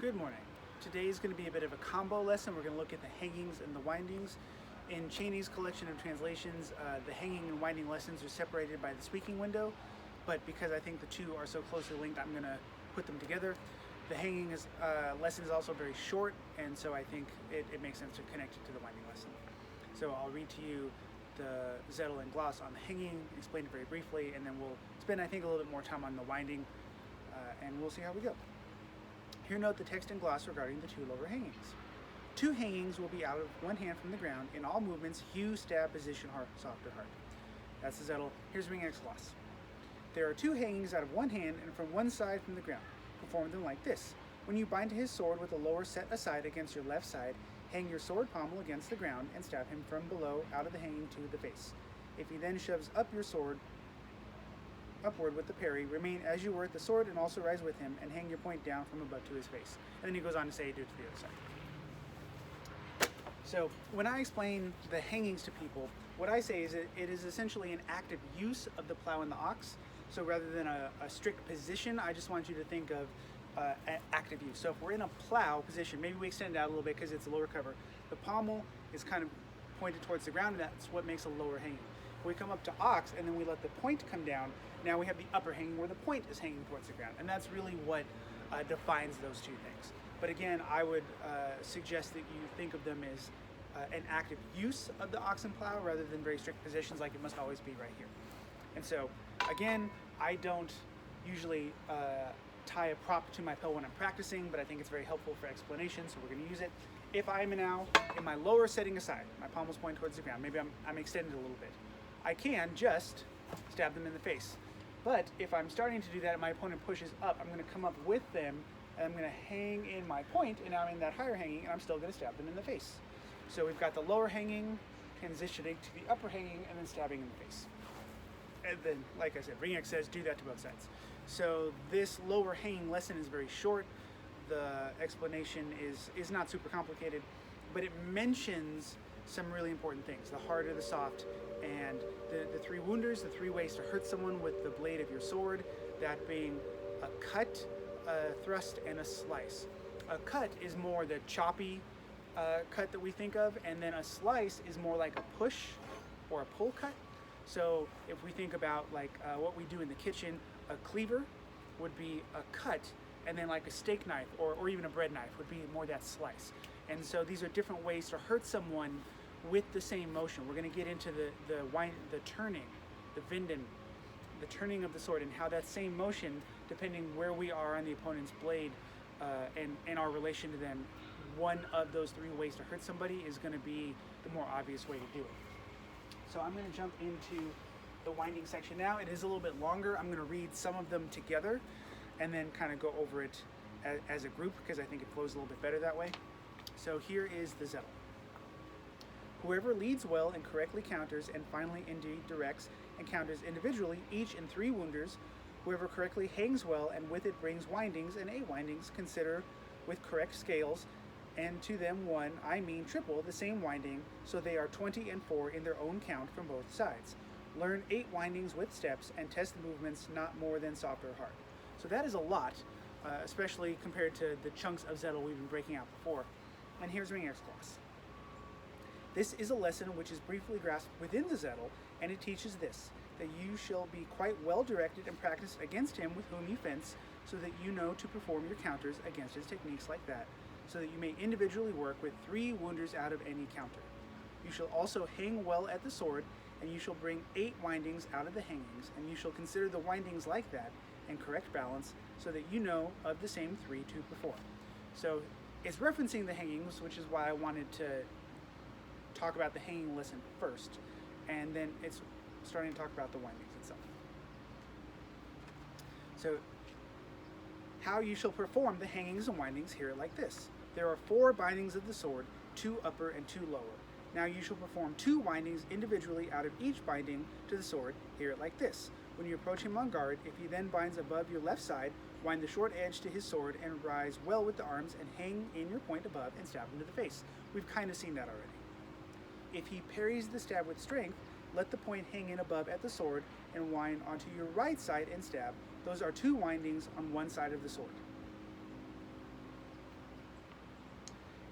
Good morning. Today is going to be a bit of a combo lesson. We're going to look at the hangings and the windings. In Cheney's collection of translations, the hanging and winding lessons are separated by the speaking window, but because I think the two are so closely linked, I'm going to put them together. The hanging lesson is also very short, and so I think it makes sense to connect it to the winding lesson. So I'll read to you the Zettel and gloss on the hanging, explain it very briefly, and then we'll spend, I think, a little bit more time on the winding, and we'll see how we go. Here note the text and gloss regarding the two lower hangings. Two hangings will be out of one hand from the ground in all movements: hew, stab, position, soft, or hard. That's the Zettel. Here's Ringeck's gloss. There are two hangings out of one hand and from one side from the ground. Perform them like this. When you bind his sword with the lower set aside against your left side, hang your sword pommel against the ground and stab him from below out of the hanging to the face. If he then shoves up your sword upward with the parry, remain as you were at the sword and also rise with him, and hang your point down from above to his face. And then he goes on to say, do it to the other side. So when I explain the hangings to people, what I say is it is essentially an active use of the plow and the ox. So rather than a strict position, I just want you to think of active use. So if we're in a plow position, maybe we extend it out a little bit because it's a lower cover. The pommel is kind of pointed towards the ground, and that's what makes a lower hanging. We come up to ox and then we let the point come down. Now we have the upper hanging where the point is hanging towards the ground, and that's really what defines those two things. But again, I would suggest that you think of them as an active use of the ox and plow rather than very strict positions like it must always be right here. And so again, I don't usually tie a prop to my pill when I'm practicing, but I think it's very helpful for explanation, so we're going to use it. If I'm now in my lower setting aside, my palm is pointing towards the ground, maybe I'm extended a little bit, I can just stab them in the face. But if I'm starting to do that and my opponent pushes up, I'm going to come up with them and I'm going to hang in my point, and now I'm in that higher hanging and I'm still going to stab them in the face. So we've got the lower hanging transitioning to the upper hanging and then stabbing in the face. And then, like I said, Ringeck says do that to both sides. So this lower hanging lesson is very short. The explanation is not super complicated, but it mentions some really important things: the hard or the soft, and the three wounders, the three ways to hurt someone with the blade of your sword, that being a cut, a thrust, and a slice. A cut is more the choppy cut that we think of, and then a slice is more like a push or a pull cut. So if we think about like what we do in the kitchen, a cleaver would be a cut, and then like a steak knife or even a bread knife would be more that slice. And so these are different ways to hurt someone with the same motion. We're going to get into the turning, the winden, the turning of the sword, and how that same motion, depending where we are on the opponent's blade and our relation to them, one of those three ways to hurt somebody is going to be the more obvious way to do it. So I'm going to jump into the winding section now. It is a little bit longer. I'm going to read some of them together and then kind of go over it as a group because I think it flows a little bit better that way. So here is the Zettel. Whoever leads well and correctly counters and finally indeed directs and counters individually, each in three wounders. Whoever correctly hangs well and with it brings windings and eight windings, consider with correct scales, and to them one, I mean triple, the same winding, so they are 20 and 4 in their own count from both sides. Learn 8 windings with steps and test the movements not more than soft or hard. So that is a lot, especially compared to the chunks of Zettel we've been breaking out before. And here's Ringeck's gloss. This is a lesson which is briefly grasped within the Zettel, and it teaches this, that you shall be quite well directed and practice against him with whom you fence, so that you know to perform your counters against his techniques like that, so that you may individually work with 3 wounders out of any counter. You shall also hang well at the sword, and you shall bring 8 windings out of the hangings, and you shall consider the windings like that, and correct balance, so that you know of the same 3 to perform. So it's referencing the hangings, which is why I wanted to talk about the hanging lesson first, and then it's starting to talk about the windings itself. So how you shall perform the hangings and windings, hear it like this. There are 4 bindings of the sword, 2 upper and 2 lower. Now you shall perform 2 windings individually out of each binding to the sword, hear it like this. When you approach him on guard, if he then binds above your left side, wind the short edge to his sword and rise well with the arms and hang in your point above and stab him to the face. We've kind of seen that already. If he parries the stab with strength, let the point hang in above at the sword and wind onto your right side and stab. Those are 2 windings on one side of the sword.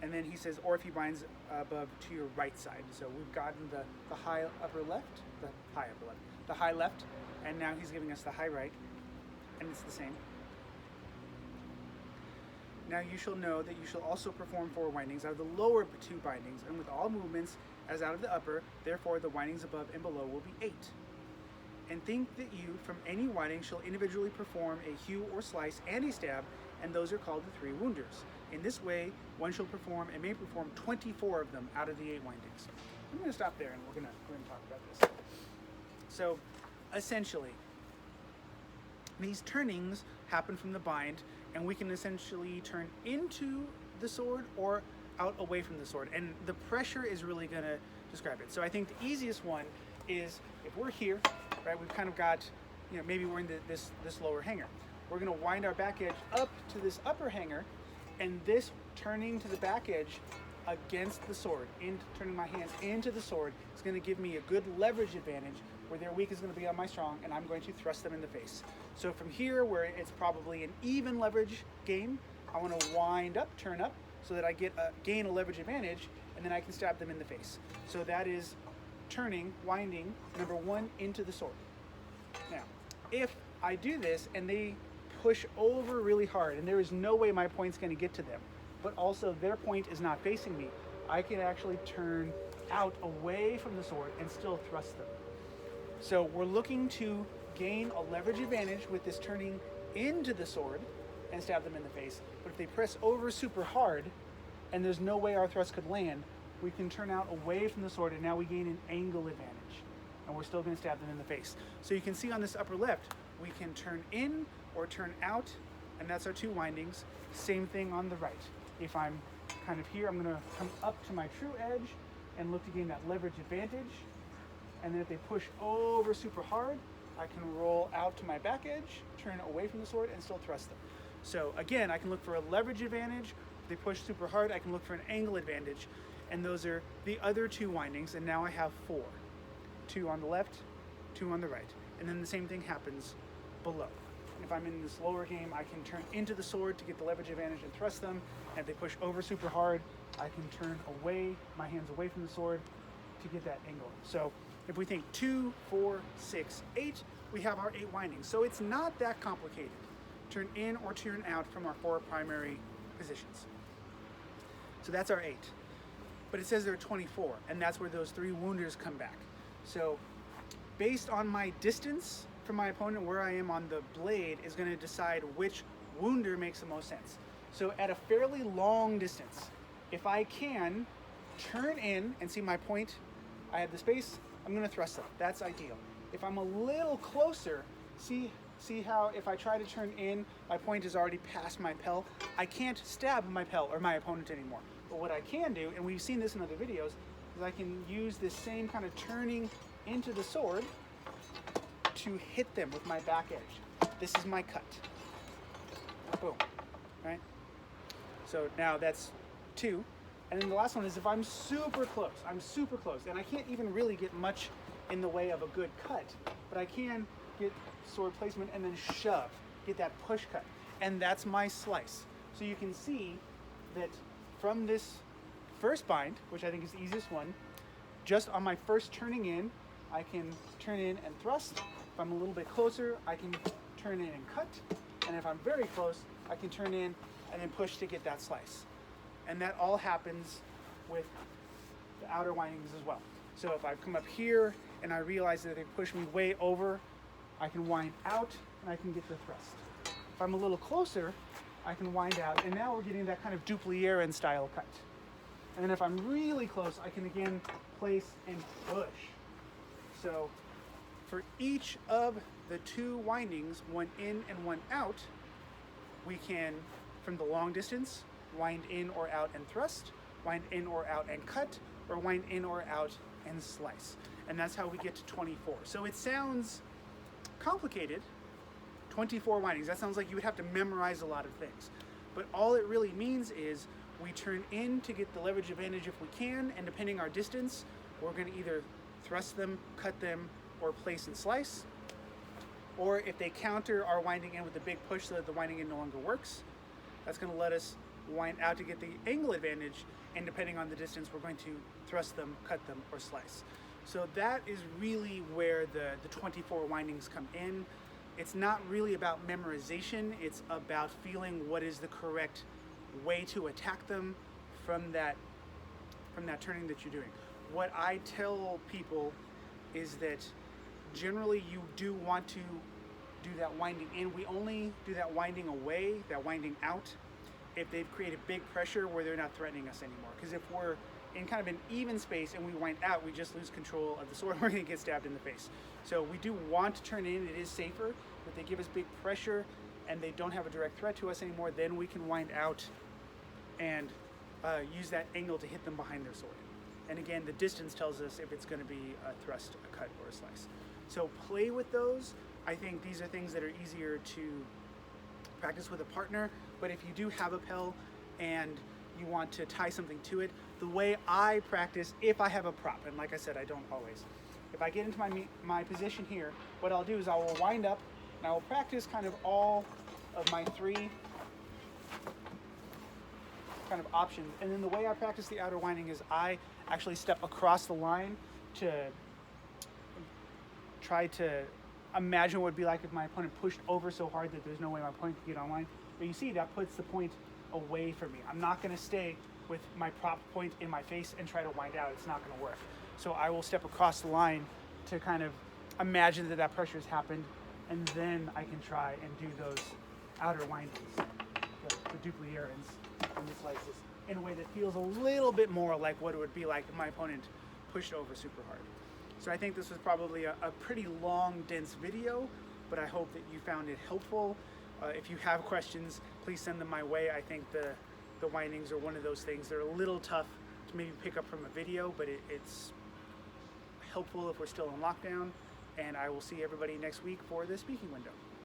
And then he says, or if he binds above to your right side. So we've gotten the high upper left, the high left, and now he's giving us the high right, and it's the same. Now you shall know that you shall also perform 4 windings out of the lower 2 bindings, and with all movements as out of the upper, therefore the windings above and below will be 8. And think that you from any winding shall individually perform a hew or slice and a stab, and those are called the 3 wounders. In this way, one shall perform and may perform 24 of them out of the 8 windings. I'm going to stop there and we're going to talk about this. So, essentially, these turnings happen from the bind, and we can essentially turn into the sword or out away from the sword. And the pressure is really going to describe it. So I think the easiest one is if we're here, right, we've kind of got, maybe we're in this lower hanger. We're going to wind our back edge up to this upper hanger, and this turning to the back edge against the sword, turning my hands into the sword, is going to give me a good leverage advantage where their weak is going to be on my strong, and I'm going to thrust them in the face. So from here, where it's probably an even leverage game, I want to wind up, turn up, so that I gain a leverage advantage, and then I can stab them in the face. So that is turning, winding, number 1 into the sword. Now, if I do this and they push over really hard, and there is no way my point's going to get to them, but also their point is not facing me, I can actually turn out away from the sword and still thrust them. So we're looking to gain a leverage advantage with this turning into the sword and stab them in the face. But if they press over super hard and there's no way our thrust could land, we can turn out away from the sword, and now we gain an angle advantage. And we're still going to stab them in the face. So you can see on this upper left, we can turn in or turn out, and that's our 2 windings. Same thing on the right. If I'm kind of here, I'm going to come up to my true edge and look to gain that leverage advantage. And then if they push over super hard, I can roll out to my back edge, turn away from the sword, and still thrust them. So again, I can look for a leverage advantage. If they push super hard, I can look for an angle advantage. And those are the other 2 windings, and now I have 4. 2 on the left, 2 on the right. And then the same thing happens below. If I'm in this lower game, I can turn into the sword to get the leverage advantage and thrust them. And if they push over super hard, I can turn away, my hands away from the sword to get that angle. So if we think 2, 4, 6, 8, we have our 8 windings. So it's not that complicated. Turn in or turn out from our 4 primary positions. So that's our 8. But it says there are 24, and that's where those 3 wounders come back. So based on my distance from my opponent, where I am on the blade is going to decide which wounder makes the most sense. So at a fairly long distance, if I can turn in and see my point, I have the space, I'm going to thrust them. That's ideal. If I'm a little closer, see how if I try to turn in, my point is already past my pel. I can't stab my pel or my opponent anymore. But what I can do, and we've seen this in other videos, is I can use this same kind of turning into the sword to hit them with my back edge. This is my cut. Boom. Right? So now that's 2. And then the last one is if I'm super close, and I can't even really get much in the way of a good cut, but I can get sword placement and then shove, get that push cut. And that's my slice. So you can see that from this first bind, which I think is the easiest one, just on my first turning in, I can turn in and thrust. If I'm a little bit closer, I can turn in and cut. And if I'm very close, I can turn in and then push to get that slice. And that all happens with the outer windings as well. So if I come up here and I realize that they push me way over, I can wind out and I can get the thrust. If I'm a little closer, I can wind out, and now we're getting that kind of Duplieren style cut. And then if I'm really close, I can again place and push. So for each of the 2 windings, one in and one out, we can, from the long distance, wind in or out and thrust, wind in or out and cut, or wind in or out and slice. And that's how we get to 24. So it sounds complicated, 24 windings. That sounds like you would have to memorize a lot of things. But all it really means is we turn in to get the leverage advantage if we can, and depending our distance, we're going to either thrust them, cut them, or place and slice. Or if they counter our winding in with a big push so that the winding in no longer works, that's going to let us wind out to get the angle advantage, and depending on the distance, we're going to thrust them, cut them, or slice. So that is really where the 24 windings come in. It's not really about memorization, it's about feeling what is the correct way to attack them from that turning that you're doing. What I tell people is that generally you do want to do that winding in. We only do that winding away, that winding out, if they've created big pressure where they're not threatening us anymore. Because if we're in kind of an even space and we wind out, we just lose control of the sword. We're going to get stabbed in the face. So we do want to turn in. It is safer. If they give us big pressure and they don't have a direct threat to us anymore, then we can wind out and use that angle to hit them behind their sword. And again, the distance tells us if it's going to be a thrust, a cut, or a slice. So play with those. I think these are things that are easier to practice with a partner, but if you do have a Pel and you want to tie something to it, the way I practice, if I have a prop, and like I said, I don't always, if I get into my position here, what I'll do is I will wind up and I will practice kind of all of my 3 kind of options. And then the way I practice the outer winding is I actually step across the line to try to imagine what it would be like if my opponent pushed over so hard that there's no way my opponent can get online. But you see, that puts the point away from me. I'm not going to stay with my prop point in my face and try to wind out. It's not going to work. So I will step across the line to kind of imagine that pressure has happened, and then I can try and do those outer windings, the duplierins and the slices, in a way that feels a little bit more like what it would be like if my opponent pushed over super hard. So I think this was probably a pretty long, dense video, but I hope that you found it helpful. If you have questions, please send them my way. I think the windings are one of those things. They're a little tough to maybe pick up from a video, but it's helpful if we're still in lockdown. And I will see everybody next week for the speaking window.